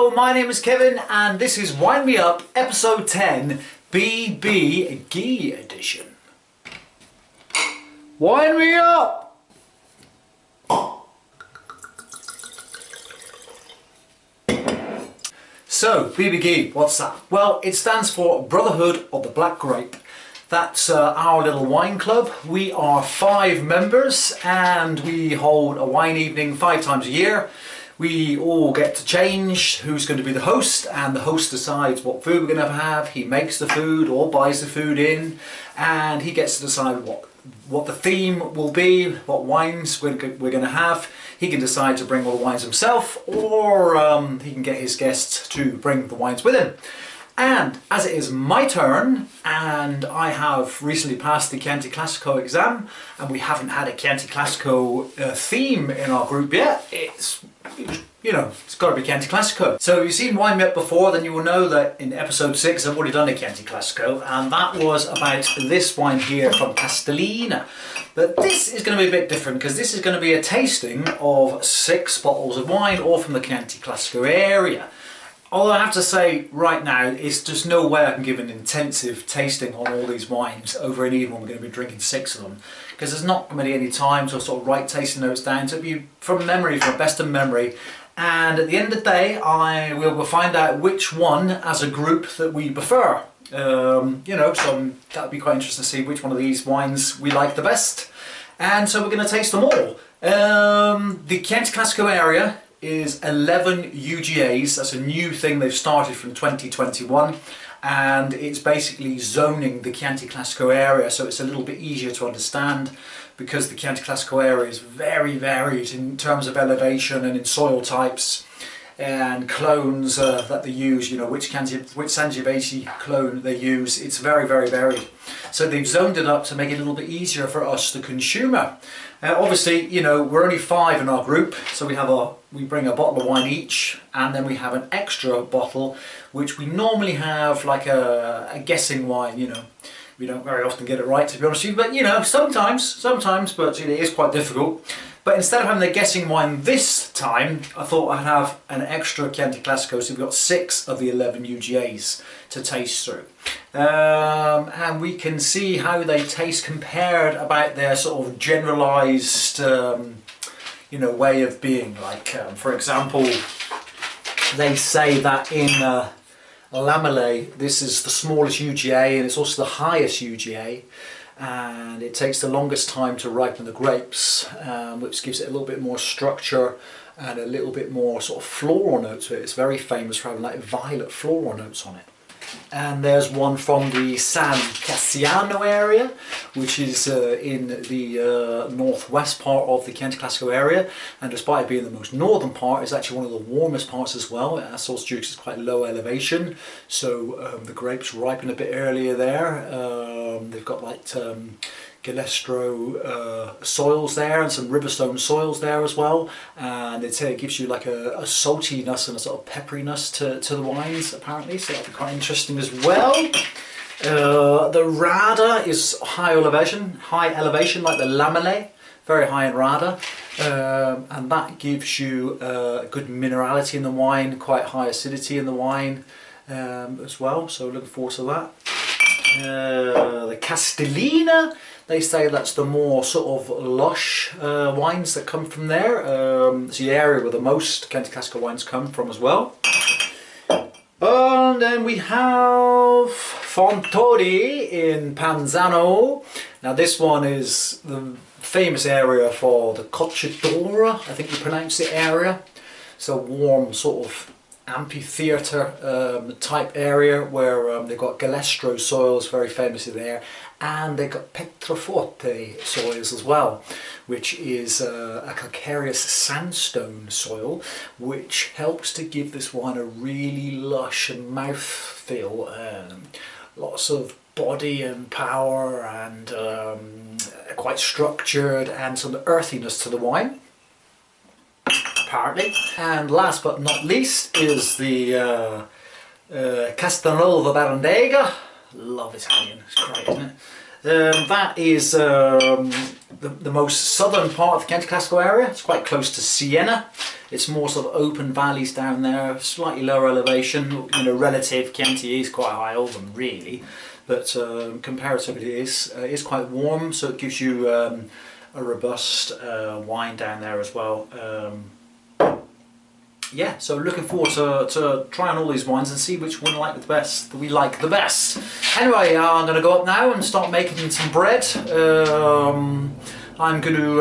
Hello, my name is Kevin and this is Wind Me Up episode 10 BB Ghee edition. Wind me up! So, BB Ghee, what's that? Well, it stands for Brotherhood of the Black Grape. That's our little wine club. We are 5 members and we hold a wine evening 5 times a year. We all get to change who's going to be the host, and the host decides what food we're going to have. He makes the food or buys the food in, and he gets to decide what the theme will be, what wines we're going to have. He can decide to bring all the wines himself, or he can get his guests to bring the wines with him. And as it is my turn, and I have recently passed the Chianti Classico exam, and we haven't had a Chianti Classico theme in our group yet, it's got to be Chianti Classico. So if you've seen Wine Me Up before, then you will know that in episode 6 I've already done a Chianti Classico, and that was about this wine here from Castellina. But this is going to be a bit different, because this is going to be a tasting of 6 bottles of wine, all from the Chianti Classico area. Although I have to say right now, it's just no way I can give an intensive tasting on all these wines over an evening when we're going to be drinking 6 of them, because there's not going to be any time to sort of write tasting notes down. So it'll be from memory, from best of memory. And at the end of the day, we will find out which one as a group that we prefer. So that would be quite interesting to see which one of these wines we like the best. And so we're going to taste them all. The Chianti Classico area is 11 UGAs. That's a new thing they've started from 2021, and it's basically zoning the Chianti Classico area, so it's a little bit easier to understand, because the Chianti Classico area is very varied in terms of elevation and in soil types and clones that they use, which Sangiovese clone they use. It's very, very varied. So they've zoned it up to make it a little bit easier for us, the consumer. Obviously, we're only 5 in our group, so we bring a bottle of wine each, and then we have an extra bottle, which we normally have like a guessing wine. We don't very often get it right, to be honest with you, but sometimes, but it is quite difficult. But instead of having the guessing wine this time, I thought I'd have an extra Chianti Classico, so we've got 6 of the 11 UGAs to taste through. And we can see how they taste compared about their sort of generalised, way of being. Like, for example, they say that in Lamellais, this is the smallest UGA and it's also the highest UGA. And it takes the longest time to ripen the grapes, which gives it a little bit more structure and a little bit more sort of floral notes to it. It's very famous for having like violet floral notes on it. And there's one from the San Cassiano area, which is in the northwest part of the Chianti Classico area, and despite it being the most northern part, it's actually one of the warmest parts as well. That's also due to it's quite low elevation, so the grapes ripen a bit earlier there. They've got like Galestro soils there and some riverstone soils there as well, and it gives you like a saltiness and a sort of pepperiness to the wines apparently, so that'll be quite interesting as well. The Rada is high elevation like the Lamellais, very high in Rada, and that gives you good minerality in the wine, quite high acidity in the wine as well, so looking forward to that. The Castellina, they say that's the more sort of lush wines that come from there. It's the area where the most Chianti Classico wines come from as well. And then we have Fontori in Panzano. Now this one is the famous area for the Cocciatora, I think you pronounce the area. It's a warm sort of amphitheatre type area where they've got Galestro soils, very famously there, and they've got Petroforte soils as well, which is a calcareous sandstone soil, which helps to give this wine a really lush and mouthfeel, lots of body and power, and quite structured, and some earthiness to the wine, apparently. And last but not least is the Castelnuovo Barandega. Love Italian, it's great, isn't it? That is the most southern part of the Chianti Classico area. It's quite close to Siena. It's more sort of open valleys down there, slightly lower elevation. You know, relative Chianti is quite high over them really, but comparatively it is quite warm, so it gives you a robust wine down there as well. Yeah, so looking forward to trying all these wines and see which one we like the best. Anyway, I'm going to go up now and start making some bread. I'm going to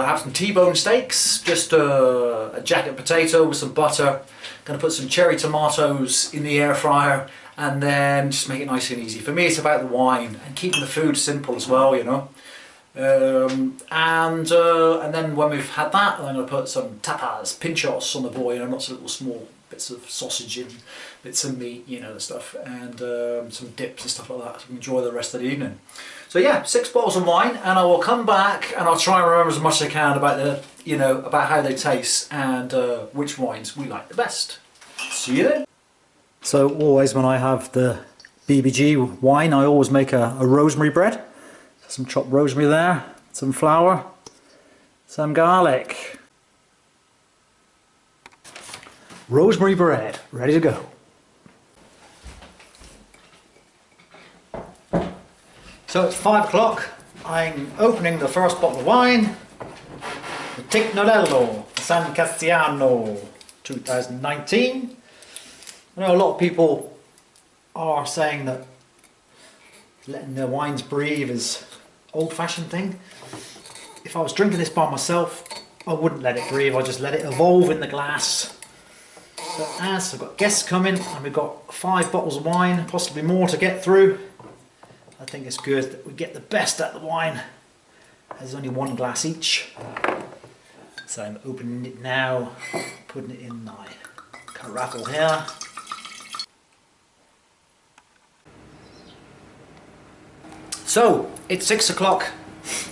have some T-bone steaks, just a jacket potato with some butter. Going to put some cherry tomatoes in the air fryer and then just make it nice and easy. For me, it's about the wine and keeping the food simple as well, you know. And then when we've had that, I'm going to put some tapas, pinchos on the boil, you know, lots of little small bits of sausage and bits of meat, you know, the stuff, and some dips and stuff like that to enjoy the rest of the evening. So yeah, 6 bottles of wine, and I will come back and I'll try and remember as much as I can about about how they taste and which wines we like the best. See you then. So always when I have the BBG wine, I always make a rosemary bread. Some chopped rosemary there, some flour, some garlic. Rosemary bread, ready to go. So it's 5 o'clock. I'm opening the first bottle of wine. The Tignorello San Castiano 2019. I know a lot of people are saying that letting the wines breathe is old-fashioned thing. If I was drinking this by myself, I wouldn't let it breathe, I'd just let it evolve in the glass. But as I've got guests coming and we've got 5 bottles of wine, possibly more to get through, I think it's good that we get the best out of the wine. There's only 1 glass each. So I'm opening it now, putting it in my carafe here. So, it's 6 o'clock,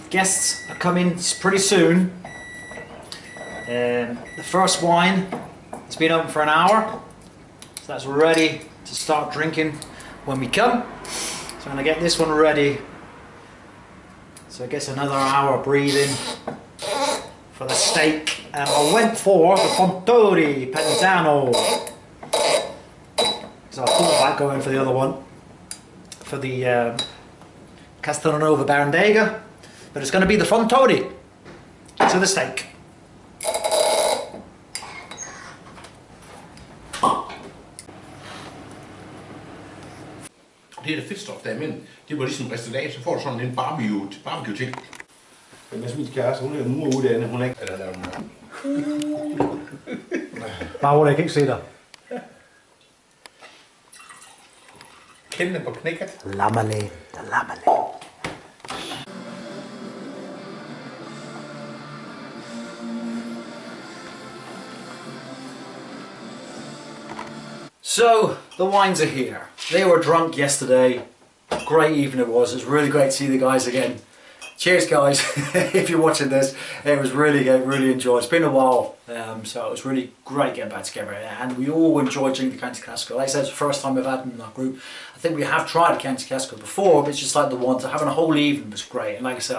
guests are coming pretty soon. The first wine has been open for an hour, so that's ready to start drinking when we come. So I'm going to get this one ready, so I guess another hour breathing for the steak. And I went for the Fontori Pantano, because I thought about going for the other one, for the Castelnuovo Barandega, but it's going to be the Fontori to the steak. Det er det fedtstof, der er imellem. Det var ligesom restaurant, så får du sådan en barbecue-ting. Men altså min kæreste, hun er en uge uddannet, hun er ikke... Eller laver hun Bare jeg kan ikke se dig. Kendende på knækket. Lammale. So, the wines are here. They were drunk yesterday. Great evening it was. It was really great to see the guys again. Cheers guys, if you're watching this. It was really good, really enjoyed. It's been a while, so it was really great getting back together. And we all enjoyed drinking the Chianti Classico. Like I said, it's the first time we've had it in our group. I think we have tried a Chianti Classico before, but it's just like the one, having a whole evening was great. And like I said,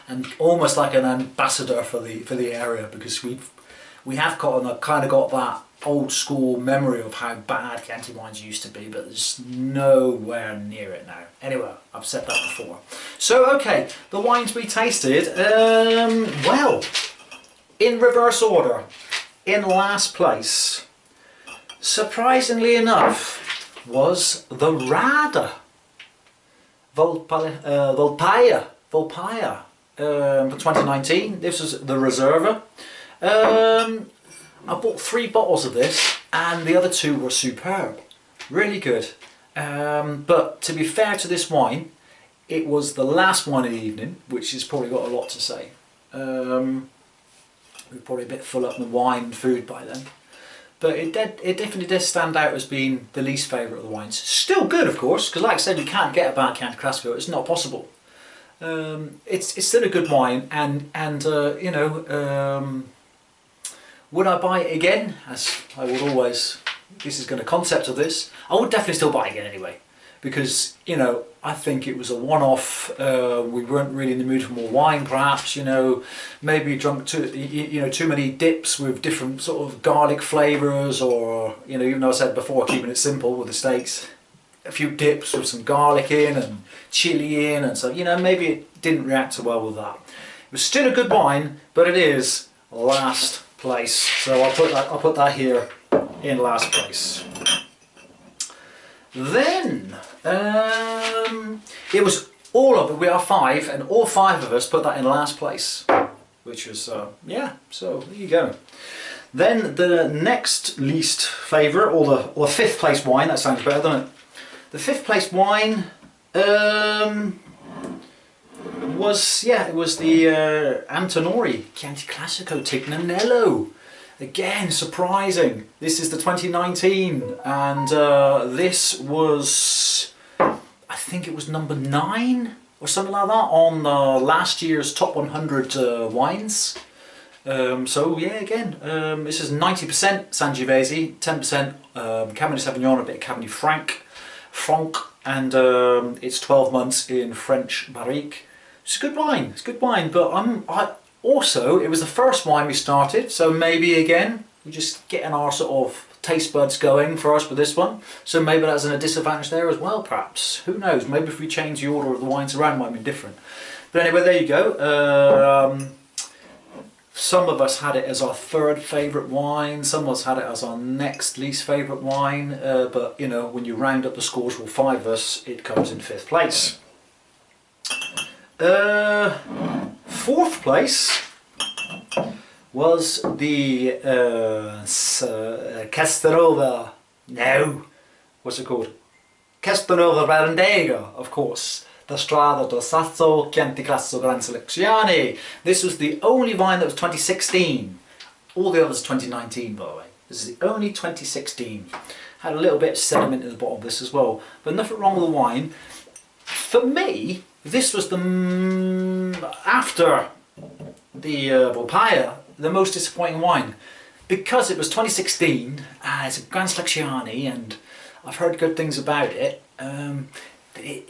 I'm almost like an ambassador for the area, because we have kind of got that old school memory of how bad Chianti wines used to be, but there's nowhere near it now. Anyway, I've said that before. So okay, the wines we tasted, well, in reverse order, in last place, surprisingly enough, was the Rada Volpaia for 2019. This was the Reserva. I bought 3 bottles of this, and the other 2 were superb, really good. But to be fair to this wine, it was the last wine of the evening, which has probably got a lot to say. We're probably a bit full up with wine and food by then, but it definitely does stand out as being the least favourite of the wines. Still good, of course, because like I said, you can't get a bad Chianti Classico. It's not possible. It's still a good wine, and you know. Would I buy it again? As I would always, this is going to concept of this, I would definitely still buy it again anyway. because, you know, I think it was a one-off. We weren't really in the mood for more wine, perhaps. You know, maybe drunk too many dips with different sort of garlic flavors, or, you know, even though I said before, keeping it simple with the steaks, a few dips with some garlic in and chili in, and so, you know, maybe it didn't react so well with that. It was still a good wine, but it is last place, so I'll put that here in last place. Then it was all of it. We are 5, and all 5 of us put that in last place, which was yeah. So there you go. Then the next least favourite, or the 5th place wine. That sounds better, doesn't it? The 5th place wine was the Antinori Chianti Classico Tignanello. Again, surprising. This is the 2019, and this was, I think it was number 9 or something like that on last year's top 100 wines. So yeah, again, this is 90% Sangiovese, 10% Cabernet Sauvignon, a bit of Cabernet Franc, and it's 12 months in French barrique. It's a good wine. It's a good wine, but also, it was the first wine we started, so maybe again, we're just getting our sort of taste buds going for us with this one. So maybe that's a disadvantage there as well, perhaps. Who knows? Maybe if we change the order of the wines around, it might be different. But anyway, there you go. Some of us had it as our 3rd favourite wine, some of us had it as our next least favourite wine, but you know, when you round up the scores for 5 of us, it comes in 5th place. 4th place was the Castelnuovo. No, what's it called? Castelnuovo Barandega, of course. The Strada do Sasso Chianti Classico Gran Selezione. This was the only wine that was 2016. All the others 2019, by the way. This is the only 2016. Had a little bit of sediment in the bottom of this as well, but nothing wrong with the wine. For me, this was after the Volpaia, the most disappointing wine, because it was 2016. It's a Gran Selezione, and I've heard good things about it.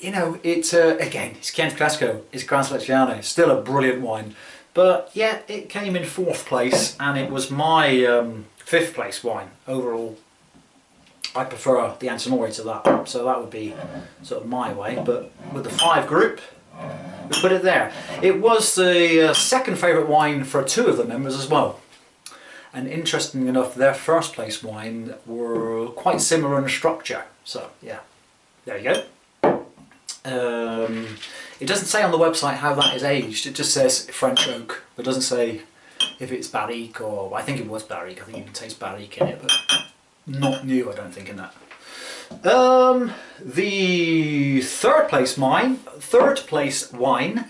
You know, it's again, it's Chianti Classico, it's Gran Selezione, still a brilliant wine. But yeah, it came in 4th place, and it was my 5th place wine overall. I prefer the Antinori to that, so that would be sort of my way. But with the 5 group, we put it there. It was the 2nd favourite wine for 2 of the members as well. And interestingly enough, their 1st place wine were quite similar in structure. So yeah, there you go. It doesn't say on the website how that is aged. It just says French oak. It doesn't say if it's barrique, or I think it was barrique. I think you can taste barrique in it, but not new, I don't think, in that. The 3rd place wine,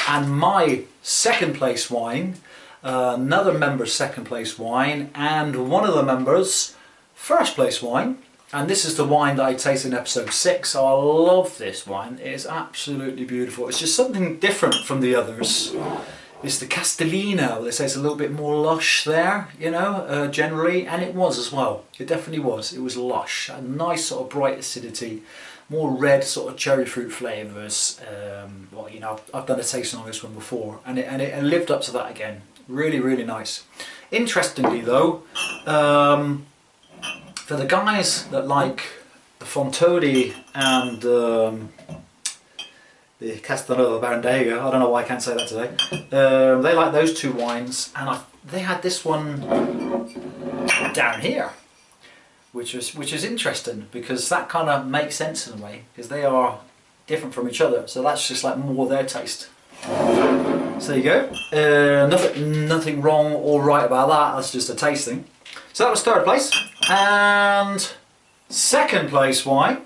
and my 2nd place wine, another member's 2nd place wine, and one of the members' 1st place wine. And this is the wine that I tasted in episode 6. So I love this wine. It is absolutely beautiful. It's just something different from the others. It's the Castellino. They say it's a little bit more lush there, you know, generally, and it was as well. It definitely was. It was lush, a nice sort of bright acidity, more red sort of cherry fruit flavours. Well, you know, I've done a tasting on this one before, and it lived up to that again. Really, really nice. Interestingly, though, for the guys that like the Fontodi and the Castelnuovo Barandega, I don't know why I can't say that today, they like those 2 wines, and they had this one down here, which is interesting, because that kind of makes sense in a way, because they are different from each other, so that's just like more their taste. So there you go. Nothing wrong or right about that, that's just a tasting. So that was 3rd place, and 2nd place wine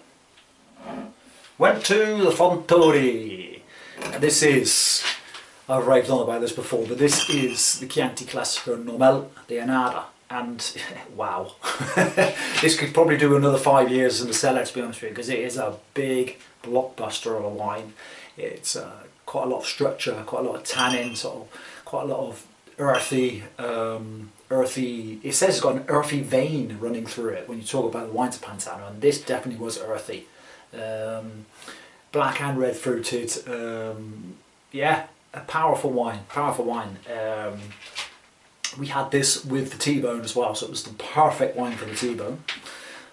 went to the Fontori. This is, I've raved on about this before, but this is the Chianti Classico Normale di Annata, and wow, this could probably do another 5 years in the cellar, to be honest with you, because it is a big blockbuster of a wine. It's quite a lot of structure, quite a lot of tannin, sort of quite a lot of earthy, it says it's got an earthy vein running through it when you talk about the wines of Pantano, and this definitely was earthy. Black and red fruited. Yeah, a powerful wine, powerful wine. We had this with the T-bone as well, so it was the perfect wine for the T-bone.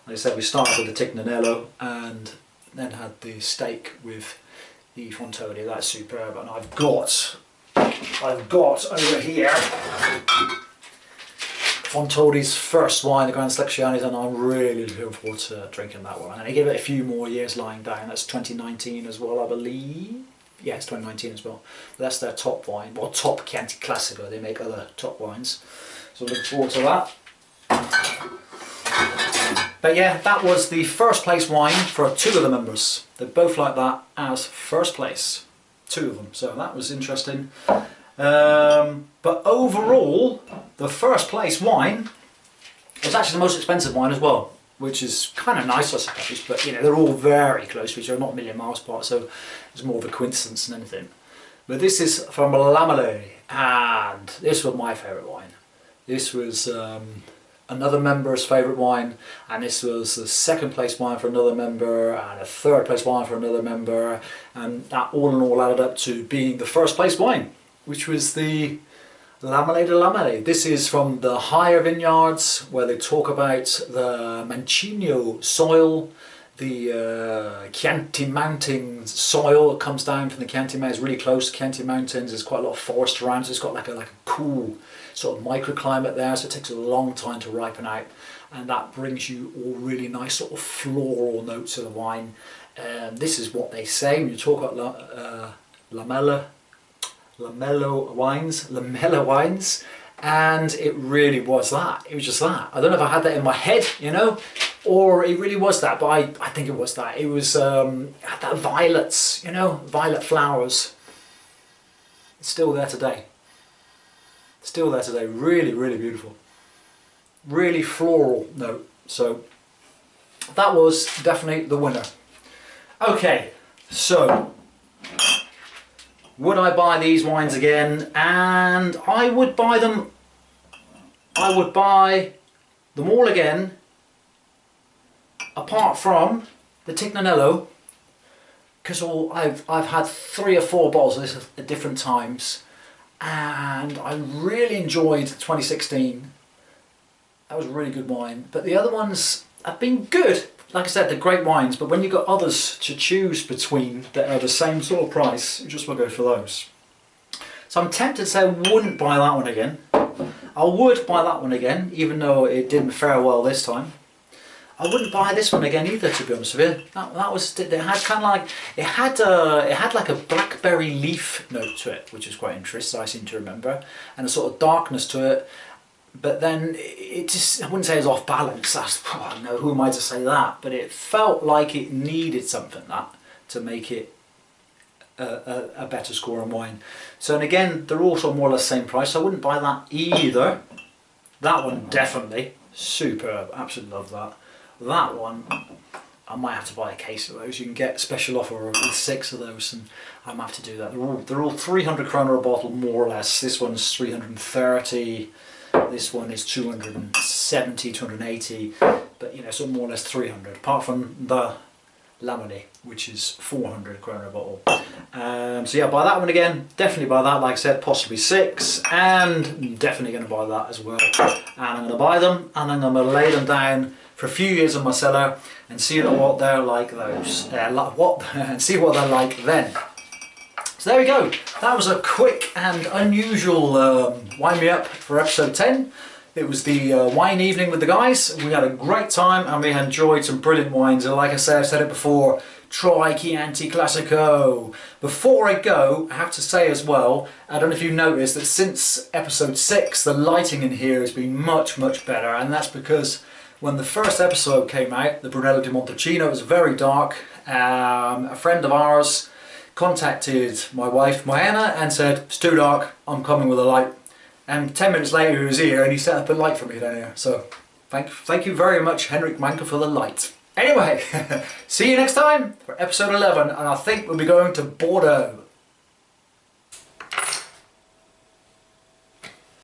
Like I said, we started with the Tignanello and then had the steak with the Fontoli. That's superb. And I've got over here Fontoli's first wine, the Grand Selezione, and I'm really looking forward to drinking that one. And I give it a few more years lying down. That's 2019 as well, I believe. Yeah, it's 2019 as well. But that's their top wine, or top Chianti Classico. They make other top wines. So looking forward to that. But yeah, that was the first place wine for 2 of the members. They both like that as first place. 2 of them. So that was interesting. But overall, the first place wine was actually the most expensive wine as well, which is kind of nice, I suppose. But you know, they're all very close to each other, not a million miles apart, so it's more of a coincidence than anything. But this is from Lamale, and this was my favourite wine. This was another member's favourite wine, and this was the second place wine for another member, and a third place wine for another member, and that all in all added up to being the first place wine, which was the Lamale de Lamale. This is from the higher vineyards, where they talk about the Mancino soil, the Chianti Mountains soil that comes down from the Chianti Mountains, really close to Chianti Mountains. There's quite a lot of forest around, so it's got like a cool sort of microclimate there, so it takes a long time to ripen out, and that brings you all really nice sort of floral notes of the wine. This is what they say when you talk about Lamella wines, and it really was that. It was just that. I don't know if I had that in my head, you know, or it really was that, but I think it was that. It was had that violets, you know, violet flowers. It's still there today. Still there today. Really, really beautiful. Really floral note. So that was definitely the winner. Okay, so would I buy these wines again? And I would buy them. I would buy them all again, apart from the Tignanello, because I've had 3 or 4 bottles of this at different times, and I really enjoyed 2016. That was a really good wine. But the other ones have been good. Like I said, they're great wines, but when you've got others to choose between that are the same sort of price, you just will go for those. So I'm tempted to say I wouldn't buy that one again. I would buy that one again, even though it didn't fare well this time. I wouldn't buy this one again either, to be honest with you. That was, it had kind of like, it had like a blackberry leaf note to it, which is quite interesting, I seem to remember, and a sort of darkness to it. But then it just, I wouldn't say it was off balance. I don't know, who am I to say that? But it felt like it needed something to make it a better scoring wine. So, and again, they're also more or less the same price. So I wouldn't buy that either. That one definitely superb. Absolutely love that. That one, I might have to buy a case of those. You can get a special offer with 6 of those, and I might have to do that. They're all 300 kroner a bottle, more or less. This one's 330. This one is 270, 280, but you know, so more or less 300, apart from the Lamine, which is 400 kroner a bottle. So yeah, buy that one again, definitely buy that, like I said, possibly 6, and definitely going to buy that as well. And I'm going to buy them, and I'm going to lay them down for a few years in my cellar, and see what they're like those, and see what they're like then. So there we go, that was a quick and unusual wind me up for episode 10. It was the wine evening with the guys. We had a great time and we enjoyed some brilliant wines, and like I said, I've said it before, try Chianti Classico. Before I go, I have to say as well, I don't know if you've noticed that since episode 6 the lighting in here has been much better, and that's because when the first episode came out, the Brunello di Montalcino, was very dark. A friend of ours contacted my wife Moana and said, it's too dark, I'm coming with a light. And 10 minutes later he was here and he set up a light for me down here. So thank you very much, Henrik Manker, for the light. Anyway, see you next time for episode 11, and I think we'll be going to Bordeaux.